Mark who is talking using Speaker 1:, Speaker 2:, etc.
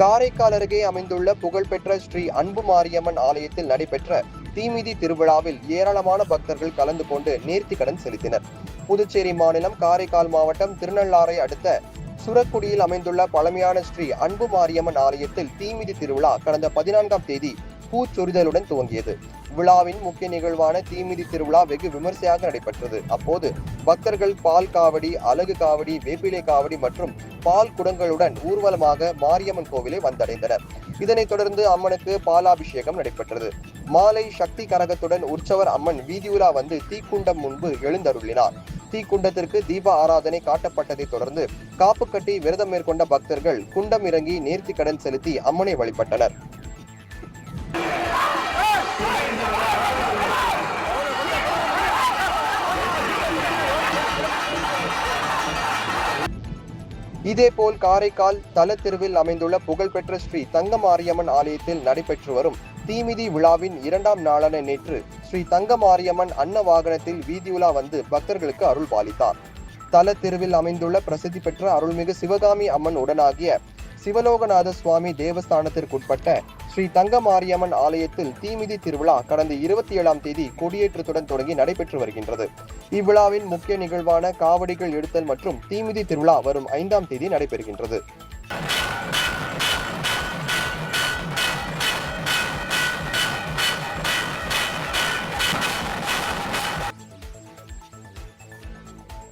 Speaker 1: காரைக்கால் அருகே அமைந்துள்ள புகழ்பெற்ற ஸ்ரீ அன்பு மாரியம்மன் ஆலயத்தில் நடைபெற்ற தீமிதி திருவிழாவில் ஏராளமான பக்தர்கள் கலந்து கொண்டு நேர்த்திக்கடன் செலுத்தினர். புதுச்சேரி மாநிலம் காரைக்கால் மாவட்டம் திருநள்ளாறை அடுத்த சுரக்குடியில் அமைந்துள்ள பழமையான ஸ்ரீ அன்பு மாரியம்மன் ஆலயத்தில் தீமிதி திருவிழா கடந்த 14ஆம் தேதி பூச்சொரிதலுடன் துவங்கியது. விழாவின் முக்கிய நிகழ்வான தீமிதி திருவிழா வெகு விமர்சையாக நடைபெற்றது. அப்போது பக்தர்கள் பால் காவடி, அலகு காவடி, வேப்பிலை காவடி மற்றும் பால் குடங்களுடன் ஊர்வலமாக மாரியம்மன் கோவிலை வந்தடைந்தனர். இதனைத் தொடர்ந்து அம்மனுக்கு பாலாபிஷேகம் நடைபெற்றது. மாலை சக்தி கரகத்துடன் உற்சவர் அம்மன் வீதியுலா வந்து தீக்குண்டம் முன்பு எழுந்தருளினார். தீக்குண்டத்திற்கு தீப ஆராதனை காட்டப்பட்டதை தொடர்ந்து காப்பு கட்டி விரதம் மேற்கொண்ட பக்தர்கள் குண்டம் இறங்கி நேர்த்திக்கடன் செலுத்தி அம்மனை வழிபட்டனர். இதேபோல் காரைக்கால் தலத்தெருவில் அமைந்துள்ள புகழ்பெற்ற ஸ்ரீ தங்க மாரியம்மன் ஆலயத்தில் நடைபெற்று வரும் தீமிதி விழாவின் 2ஆம் நாளான நேற்று ஸ்ரீ தங்க மாரியம்மன் அன்ன வாகனத்தில் வீதியுலா வந்து பக்தர்களுக்கு அருள் பாலித்தார். தலத்தெருவில் அமைந்துள்ள பிரசித்தி பெற்ற அருள்மிகு சிவகாமி அம்மன் உடனாகிய சிவலோகநாத சுவாமி தேவஸ்தானத்திற்குட்பட்ட ஸ்ரீ தங்க மாரியம்மன் ஆலயத்தில் தீமிதி திருவிழா கடந்த 27ஆம் தேதி கொடியேற்றத்துடன் தொடங்கி நடைபெற்று வருகின்றது. இவ்விழாவின் முக்கிய நிகழ்வான காவடிகள் எடுத்தல் மற்றும் தீமிதி திருவிழா வரும் 5ஆம் தேதி நடைபெறுகின்றது.